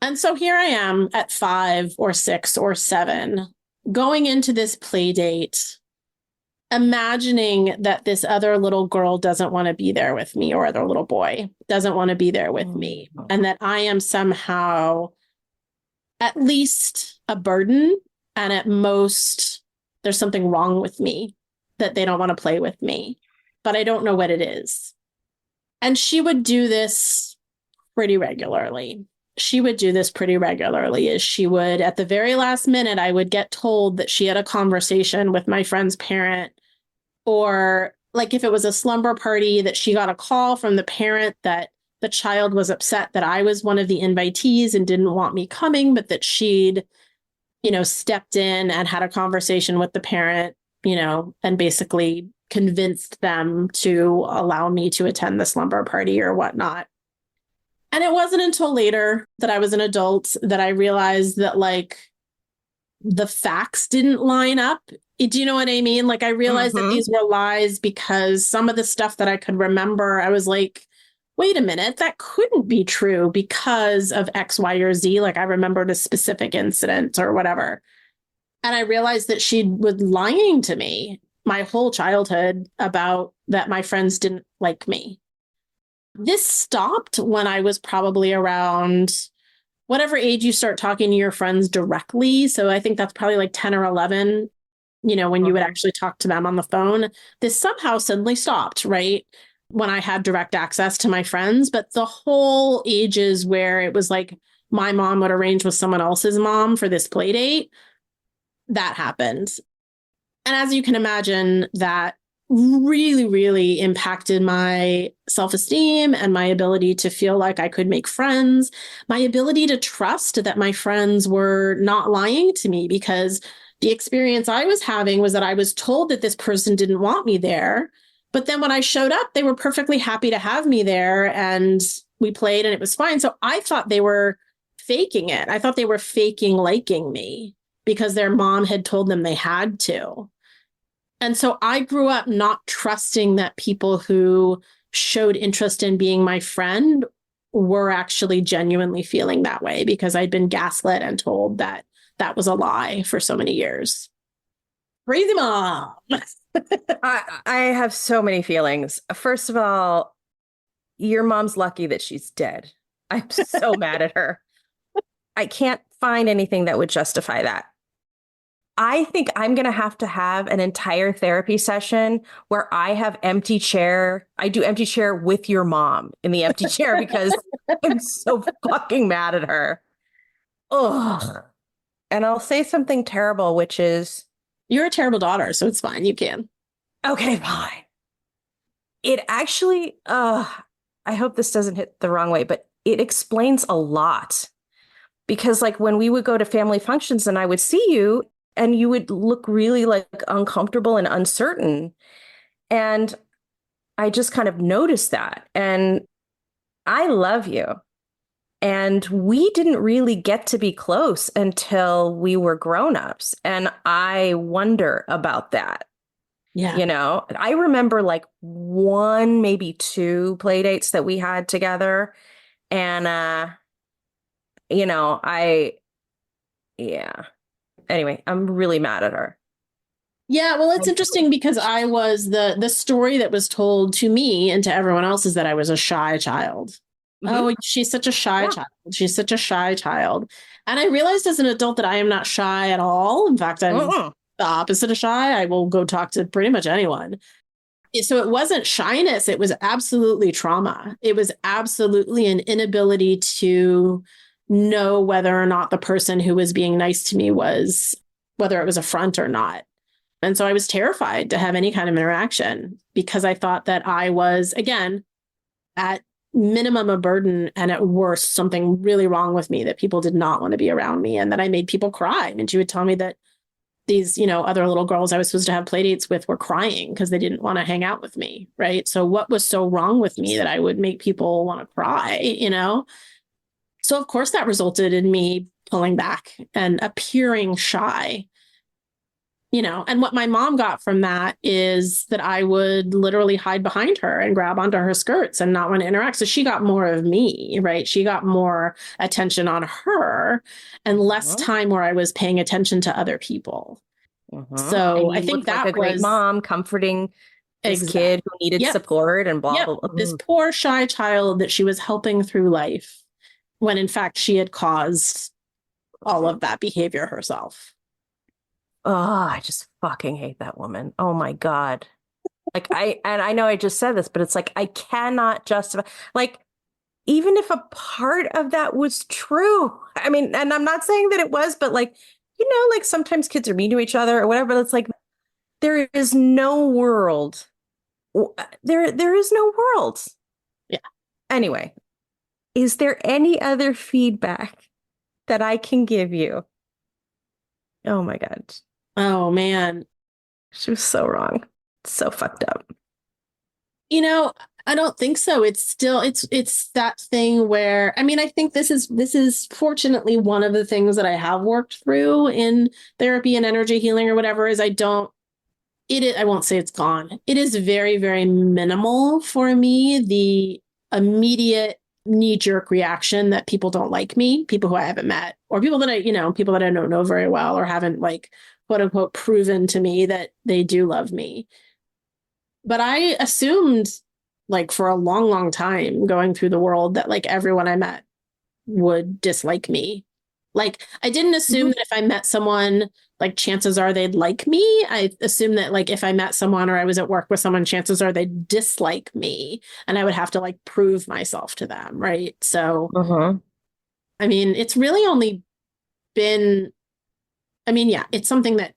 And so here I am at 5 or 6 or 7 going into this play date, imagining that this other little girl doesn't want to be there with me, or other little boy doesn't want to be there with me, and that I am somehow at least a burden, and at most there's something wrong with me, that they don't want to play with me, but I don't know what it is. And she would do this pretty regularly. As she would, at the very last minute, I would get told that she had a conversation with my friend's parent, or like if it was a slumber party, that she got a call from the parent that the child was upset that I was one of the invitees and didn't want me coming, but that she'd, stepped in and had a conversation with the parent, and basically convinced them to allow me to attend the slumber party or whatnot. And it wasn't until later that I was an adult that I realized that, like, the facts didn't line up. Do you know what I mean? Like, I realized that these were lies, because some of the stuff that I could remember, I was like, wait a minute, that couldn't be true because of X, Y, or Z. Like, I remembered a specific incident or whatever. And I realized that she was lying to me my whole childhood about that my friends didn't like me. This stopped when I was probably around whatever age you start talking to your friends directly. So I think that's probably like 10 or 11, when you would actually talk to them on the phone. This somehow suddenly stopped, right? When I had direct access to my friends. But the whole ages where it was like my mom would arrange with someone else's mom for this play date, that happened. And as you can imagine, that really, really impacted my self-esteem and my ability to feel like I could make friends, my ability to trust that my friends were not lying to me, because the experience I was having was that I was told that this person didn't want me there. But then when I showed up, they were perfectly happy to have me there, and we played and it was fine. So I thought they were faking it. I thought they were faking liking me because their mom had told them they had to. And so I grew up not trusting that people who showed interest in being my friend were actually genuinely feeling that way, because I'd been gaslit and told that that was a lie for so many years. Crazy mom. I have so many feelings. First of all, your mom's lucky that she's dead. I'm so mad at her. I can't find anything that would justify that. I think I'm going to have an entire therapy session where I have empty chair. I do empty chair with your mom in the empty chair because I'm so fucking mad at her. Ugh. And I'll say something terrible, which is, You're a terrible daughter, so it's fine. You can. okay, fine. It actually, I hope this doesn't hit the wrong way, but it explains a lot. Because like when we would go to family functions and I would see you and you would look really like uncomfortable and uncertain. And I just kind of noticed that. And I love you. And we didn't really get to be close until we were grown-ups. And I wonder about that. Yeah. You know, I remember like one, maybe two play dates that we had together. And, you know, yeah. Anyway, I'm really mad at her. Yeah, well, it's interesting because I was the story that was told to me and to everyone else is that I was a shy child. Oh, she's such a shy child. She's such a shy child. And I realized as an adult that I am not shy at all. In fact, I'm the opposite of shy. I will go talk to pretty much anyone. So it wasn't shyness. It was absolutely trauma. It was absolutely an inability to know whether or not the person who was being nice to me was, whether it was a front or not. And so I was terrified to have any kind of interaction because I thought that I was, again, at minimum a burden and at worst something really wrong with me, that people did not want to be around me and that I made people cry. And she would tell me that these, other little girls I was supposed to have play dates with were crying because they didn't want to hang out with me. Right. So what was so wrong with me that I would make people want to cry? So of course that resulted in me pulling back and appearing shy. And what my mom got from that is that I would literally hide behind her and grab onto her skirts and not want to interact. So she got more of me, right? She got more attention on her and less time where I was paying attention to other people. So I think that like a great mom comforting this kid who needed support and blah, blah, blah. This poor shy child that she was helping through life when in fact she had caused all of that behavior herself. Oh, I just fucking hate that woman. Oh my God. Like I know I just said this, but it's like, I cannot justify, like, even if a part of that was true. I mean, and I'm not saying that it was, but like, like sometimes kids are mean to each other or whatever. But it's like, there is no world. There is no world. Yeah. Anyway, is there any other feedback that I can give you? Oh my God. Oh man. She was so wrong. So fucked up. I don't think so. It's still it's that thing where I think this is fortunately one of the things that I have worked through in therapy and energy healing or whatever is I won't say it's gone. It is very, very minimal for me, the immediate knee-jerk reaction that people don't like me, people who I haven't met, or people that people that I don't know very well or haven't like quote unquote proven to me that they do love me. But I assumed like for a long, long time going through the world that like everyone I met would dislike me. Like I didn't assume that if I met someone, like chances are they'd like me. I assumed that like if I met someone or I was at work with someone, chances are they'd dislike me and I would have to like prove myself to them. Right. So, it's really only been, yeah, it's something that,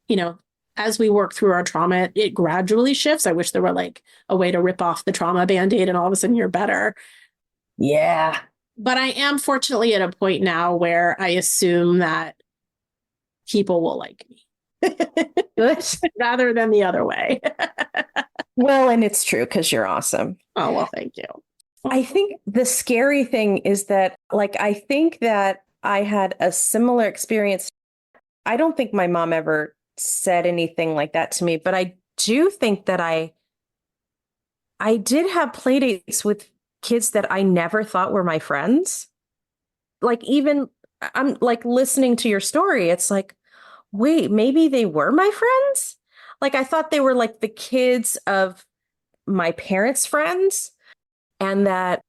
as we work through our trauma, it gradually shifts. I wish there were like a way to rip off the trauma Band-Aid and all of a sudden you're better. Yeah. But I am fortunately at a point now where I assume that people will like me. Good. Rather than the other way. Well, and it's true because you're awesome. Oh, well, thank you. I think the scary thing is that, like, I think that I had a similar experience. I don't think my mom ever said anything like that to me, but I do think that I did have play dates with kids that I never thought were my friends. Like, even I'm like listening to your story. It's like, wait, maybe they were my friends? Like, I thought they were like the kids of my parents' friends. And that,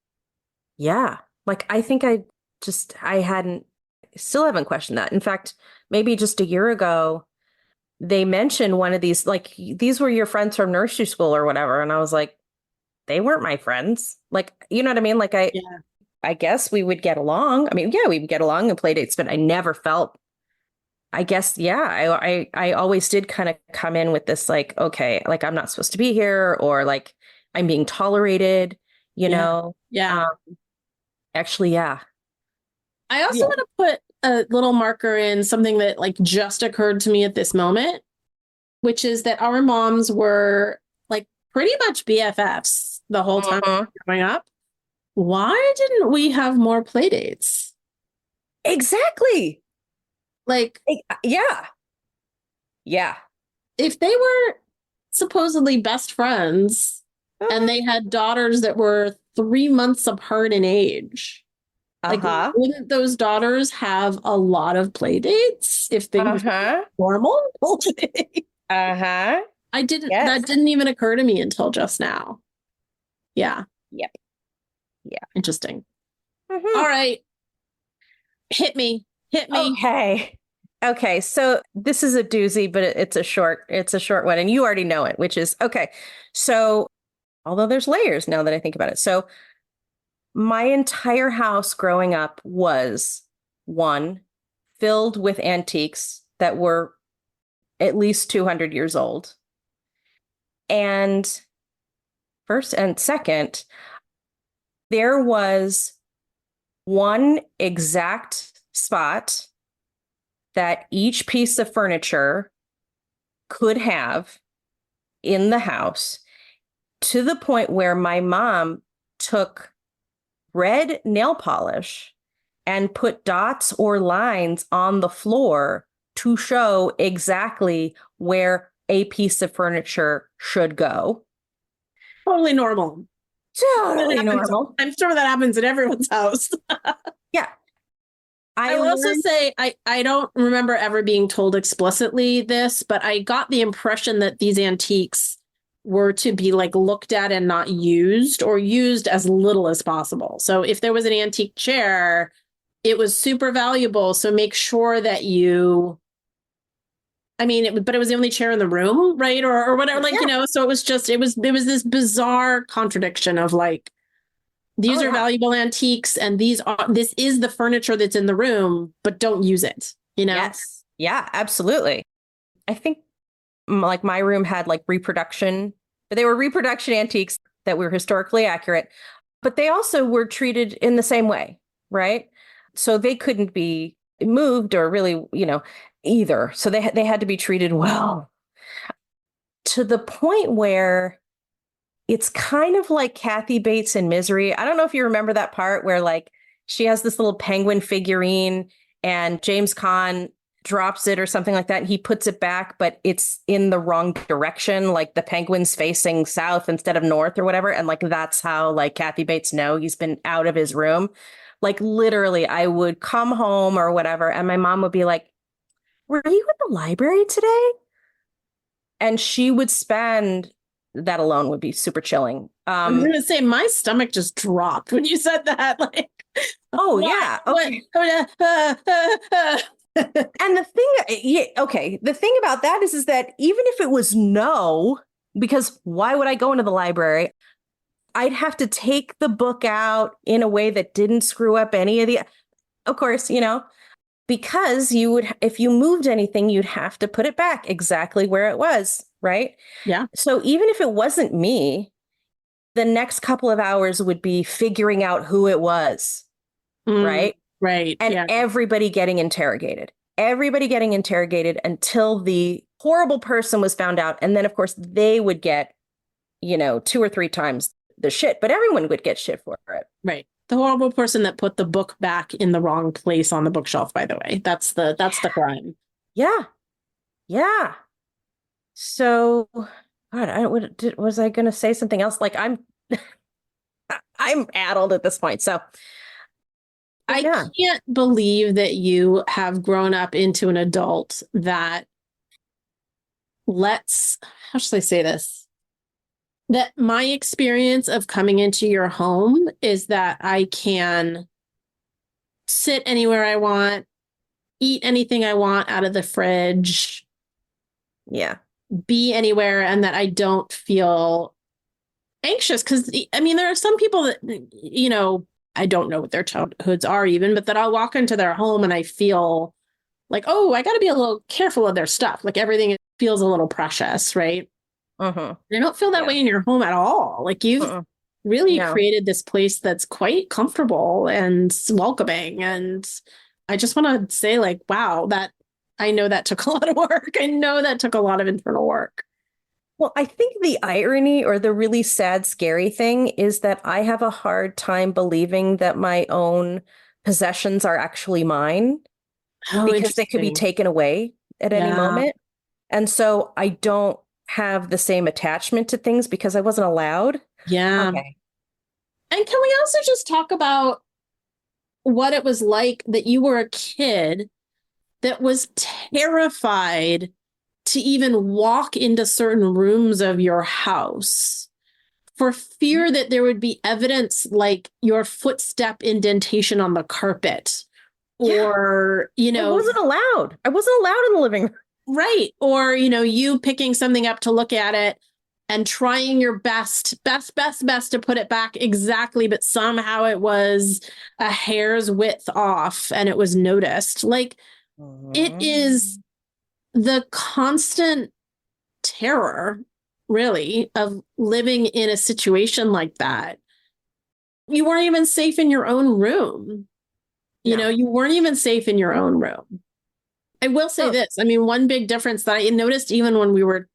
yeah, Like, I think still haven't questioned that. In fact, maybe just a year ago, they mentioned one of these, like, these were your friends from nursery school or whatever. And I was like, they weren't my friends. Like, you know what I mean? Like, Yeah. I guess we would get along. I mean, yeah, we would get along and play dates, but I never felt, I guess, yeah, I always did kind of come in with this, like, okay, like I'm not supposed to be here, or like I'm being tolerated, you Yeah. know? Yeah. Um, actually, yeah. I also Yeah. want to put a little marker in something that like just occurred to me at this moment, which is that our moms were like pretty much BFFs the whole time Mhm. growing up. Why didn't we have more play dates? Exactly. Like, Yeah. Yeah. if they were supposedly best friends and they had daughters that were 3 months apart in age, like, Uh-huh. wouldn't those daughters have a lot of play dates if things Uh-huh. were normal? Uh-huh. That Yes. didn't even occur to me until just now. Yeah, Yep. Yeah. interesting. All Mhm. right, hit me. Okay. Okay. So this is a doozy, but it's a short one. And you already know it, which is okay. So although there's layers now that I think about it. So my entire house growing up was one filled with antiques that were at least 200 years old. And first and second, there was one exact spot that each piece of furniture could have in the house, to the point where my mom took red nail polish and put dots or lines on the floor to show exactly where a piece of furniture should go. Totally normal. That Totally happens. normal. I'm sure that happens in everyone's house. Yeah. I I will also learned. say I don't remember ever being told explicitly this, but I got the impression that these antiques were to be like looked at and not used, or used as little as possible. So if there was an antique chair, it was super valuable. So make sure that you, I mean, but it was the only chair in the room, right? Or whatever, like, Yeah. so it was this bizarre contradiction of like, Oh, these are yeah. valuable antiques and this is the furniture that's in the room, but don't use it, Yes. Yeah, absolutely. I think like my room had like reproduction, but they were reproduction antiques that were historically accurate, but they also were treated in the same way, right? So they couldn't be moved or really, either. So they had to be treated well, to the point where it's kind of like Kathy Bates in Misery. I don't know if you remember that part where like she has this little penguin figurine and James Caan drops it or something like that. And he puts it back, but it's in the wrong direction. Like the penguin's facing south instead of north or whatever. And like that's how like Kathy Bates know he's been out of his room. Like literally, I would come home or whatever, and my mom would be like, "Were you at the library today?" And she would spend, that alone would be super chilling. I was going to say my stomach just dropped when you said that. Like, Oh what? yeah, What? okay. And the thing, yeah, okay, the thing about that is that even if it was no, because why would I go into the library? I'd have to take the book out in a way that didn't screw up any of the, of course, because you would, if you moved anything, you'd have to put it back exactly where it was, right? Yeah. So even if it wasn't me, the next couple of hours would be figuring out who it was, Mm, right? right. And Yeah. everybody getting interrogated until the horrible person was found out. And then, of course, they would get, 2 or 3 times the shit, but everyone would get shit for it. Right. The horrible person that put the book back in the wrong place on the bookshelf, by the way. That's the crime. Yeah. Yeah. So, God, was I going to say something else? Like I'm addled at this point. So, I yeah. can't believe that you have grown up into an adult that how should I say this? That my experience of coming into your home is that I can sit anywhere I want, eat anything I want out of the fridge, Yeah. be anywhere, and that I don't feel anxious. Because, I mean, there are some people that, I don't know what their childhoods are even, but that I'll walk into their home and I feel like, oh, I got to be a little careful of their stuff. Like everything feels a little precious, right? Uh-huh. I don't feel that way in your home at all. Like you've really created this place that's quite comfortable and welcoming. And I just want to say, like, wow, that I know that took a lot of work. I know that took a lot of internal work. Well, I think the irony or the really sad, scary thing is that I have a hard time believing that my own possessions are actually mine Oh, because they could be interesting. taken away at any moment. And so I don't have the same attachment to things because I wasn't allowed. Yeah. Okay. And can we also just talk about what it was like that you were a kid that was terrified to even walk into certain rooms of your house for fear that there would be evidence like your footstep indentation on the carpet or, I wasn't allowed. I wasn't allowed in the living room. right. Or, you picking something up to look at it and trying your best to put it back exactly, but somehow it was a hair's width off and it was noticed. Like it is the constant terror, really, of living in a situation like that. You weren't even safe in your own room. You weren't even safe in your own room. I will say this. I mean, one big difference that I noticed even when we were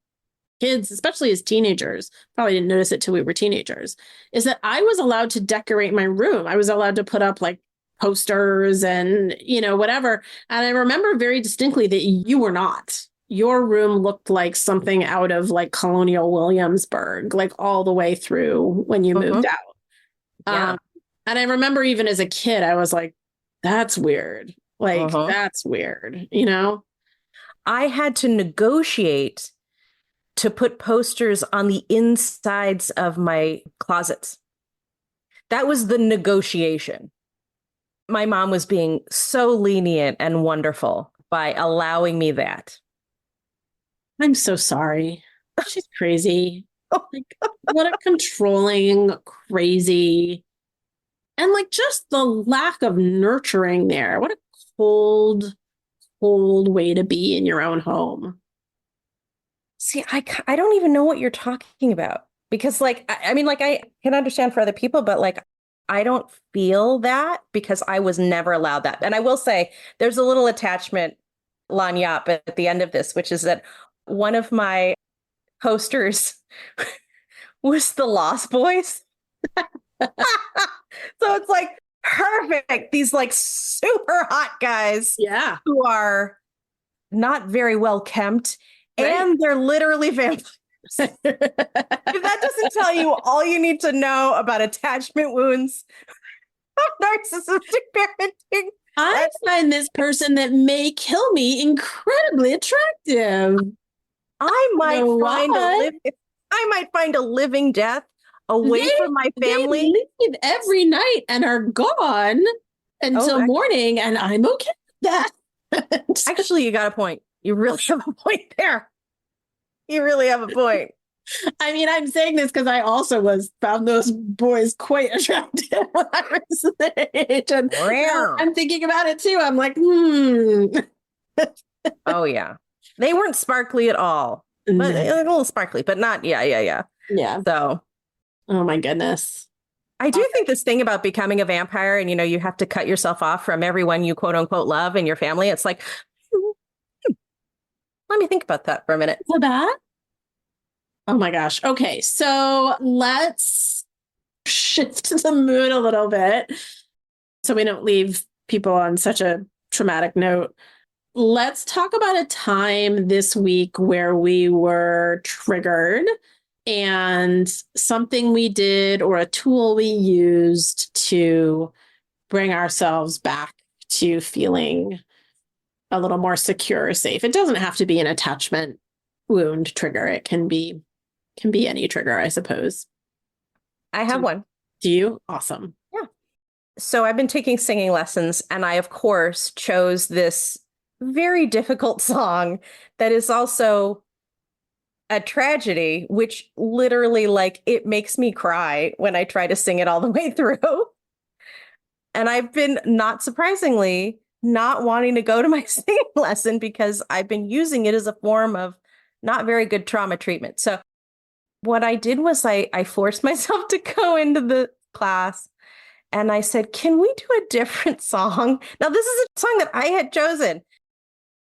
kids, especially as teenagers, probably didn't notice it till we were teenagers, is that I was allowed to decorate my room. I was allowed to put up like posters and, whatever. And I remember very distinctly that you were not. Your room looked like something out of like colonial Williamsburg, like all the way through when you moved out. Yeah. And I remember even as a kid, I was like, that's weird. Like, that's weird, I had to negotiate to put posters on the insides of my closets. That was the negotiation. My mom was being so lenient and wonderful by allowing me that. I'm so sorry. She's crazy. Like, what a controlling, crazy, and like just the lack of nurturing there. What a cold, cold way to be in your own home. See, I don't even know what you're talking about because like, I mean, like I can understand for other people, but like, I don't feel that because I was never allowed that. And I will say there's a little attachment lanyap at the end of this, which is that one of my posters was the Lost Boys. So it's like perfect. These like super hot guys who are not very well kempt. Right. And they're literally vampires. If that doesn't tell you all you need to know about attachment wounds of narcissistic parenting, I find this person that may kill me incredibly attractive. I might find a living death away from my family. They leave every night and are gone until morning, and I'm okay with that. Actually, you got a point. You really have a point there. You really have a point. I mean, I'm saying this because I also found those boys quite attractive when I was their age. And I'm thinking about it too. I'm like, Oh, yeah. They weren't sparkly at all. But a little sparkly, but not, yeah. So. Oh, my goodness. I do think this thing about becoming a vampire and, you have to cut yourself off from everyone you quote unquote love in your family. It's like, let me think about that for a minute. So bad? Oh my gosh. Okay. So let's shift the mood a little bit so we don't leave people on such a traumatic note. Let's talk about a time this week where we were triggered and something we did or a tool we used to bring ourselves back to feeling a little more secure or safe. It doesn't have to be an attachment wound trigger. It can be any trigger, I suppose. I have one. Do you? Awesome. Yeah. So I've been taking singing lessons, and I, of course, chose this very difficult song that is also a tragedy, which literally, like, it makes me cry when I try to sing it all the way through. And I've been, not surprisingly, not wanting to go to my singing lesson because I've been using it as a form of not very good trauma treatment. So what I did was I forced myself to go into the class and I said, can we do a different song? Now, this is a song that I had chosen.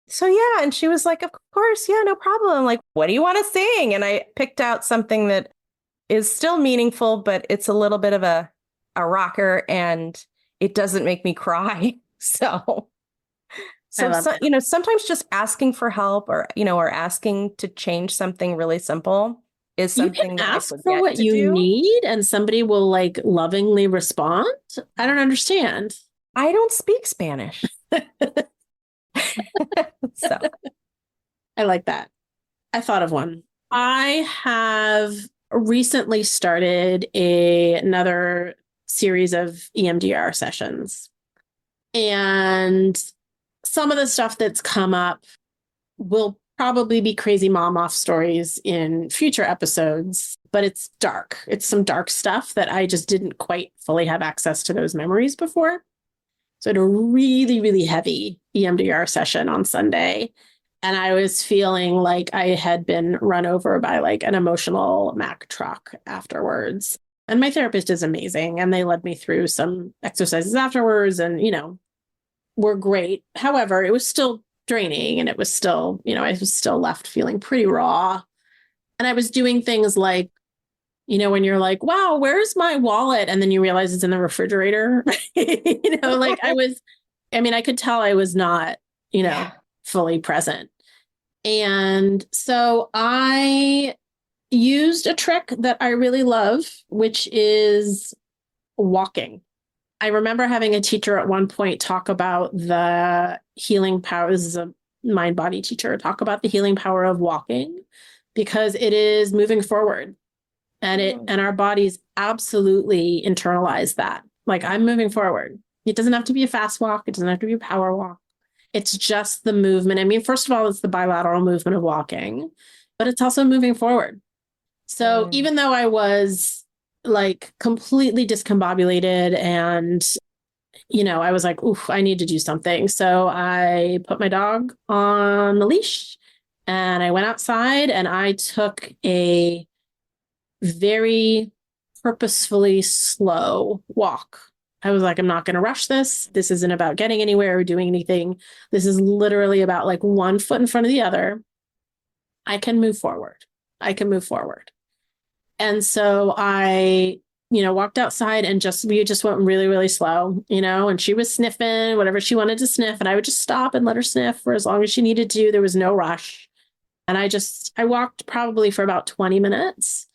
So yeah, and she was like, of course, yeah, no problem. Like, what do you want to sing? And I picked out something that is still meaningful, but it's a little bit of a rocker and it doesn't make me cry. Sometimes just asking for help or asking to change something really simple is You can something that I ask for forget what to you do. need and somebody will like lovingly respond. I don't understand. I don't speak Spanish. So I like that. I thought of one. I have recently started another series of EMDR sessions. And some of the stuff that's come up will probably be crazy mom off stories in future episodes, but it's dark. It's some dark stuff that I just didn't quite fully have access to those memories before. So I had a really, really heavy EMDR session on Sunday. And I was feeling like I had been run over by like an emotional Mack truck afterwards. And my therapist is amazing. And they led me through some exercises afterwards and, were great. However, it was still draining and it was still, I was still left feeling pretty raw. And I was doing things like, when you're like, wow, where's my wallet? And then you realize it's in the refrigerator. I could tell I was not, fully present. And so I used a trick that I really love, which is walking. I remember having a teacher at one point talk about the healing power. This is a mind body teacher, talk about the healing power of walking because it is moving forward and our bodies absolutely internalize that. Like I'm moving forward. It doesn't have to be a fast walk. It doesn't have to be a power walk. It's just the movement. I mean, first of all, it's the bilateral movement of walking, but it's also moving forward. So even though I was like completely discombobulated and, I was like, oof, I need to do something. So I put my dog on the leash and I went outside and I took a very purposefully slow walk. I was like, I'm not going to rush this. This isn't about getting anywhere or doing anything. This is literally about like one foot in front of the other. I can move forward. I can move forward. And so I, walked outside and we just went really, really slow, and she was sniffing whatever she wanted to sniff. And I would just stop and let her sniff for as long as she needed to. There was no rush. And I walked probably for about 20 minutes.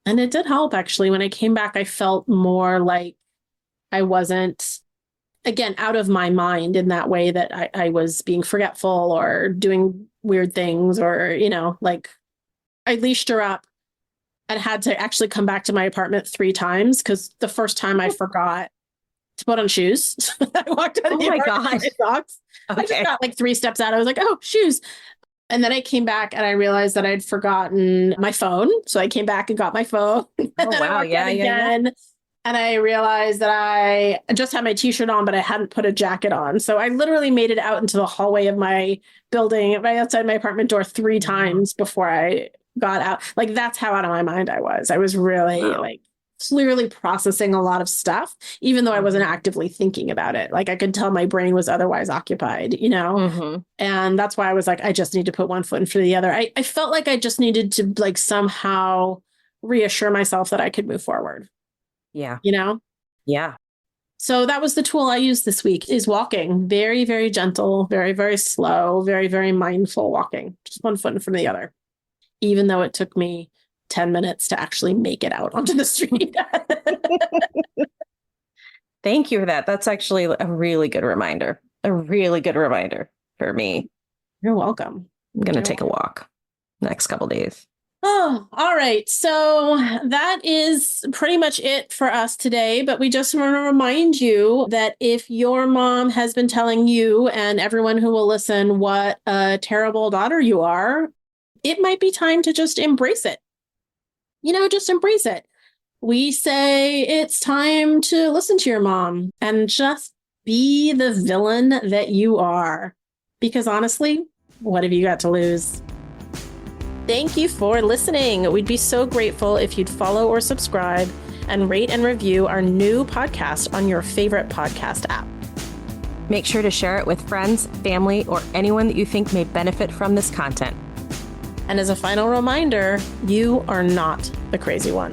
And it did help, actually. When I came back, I felt more like I wasn't, again, out of my mind in that way that I was being forgetful or doing weird things or, like I leashed her up and had to actually come back to my apartment 3 times because the first time I forgot to put on shoes. I walked out of the apartment in socks. Okay. I just got like 3 steps out. I was like, oh, shoes. And then I came back and I realized that I'd forgotten my phone. So I came back and got my phone. And then I walked out again. And I realized that I just had my t-shirt on, but I hadn't put a jacket on. So I literally made it out into the hallway of my building, right outside my apartment door 3 times before I got out. Like that's how out of my mind I was. I was really like clearly processing a lot of stuff, even though I wasn't actively thinking about it. Like I could tell my brain was otherwise occupied, And that's why I was like, I just need to put one foot in front of the other. I felt like I just needed to like somehow reassure myself that I could move forward. Yeah. Yeah. So that was the tool I used this week is walking. Very, very gentle, very, very slow, very, very mindful walking. Just one foot in front of the other. Even though it took me 10 minutes to actually make it out onto the street. Thank you for that. That's actually a really good reminder. A really good reminder for me. You're welcome. I'm going to take a walk next couple days. Oh, all right. So that is pretty much it for us today. But we just want to remind you that if your mom has been telling you and everyone who will listen what a terrible daughter you are, it might be time to just embrace it. Just embrace it. We say it's time to listen to your mom and just be the villain that you are. Because honestly, what have you got to lose? Thank you for listening. We'd be so grateful if you'd follow or subscribe and rate and review our new podcast on your favorite podcast app. Make sure to share it with friends, family, or anyone that you think may benefit from this content. And as a final reminder, you are not the crazy one.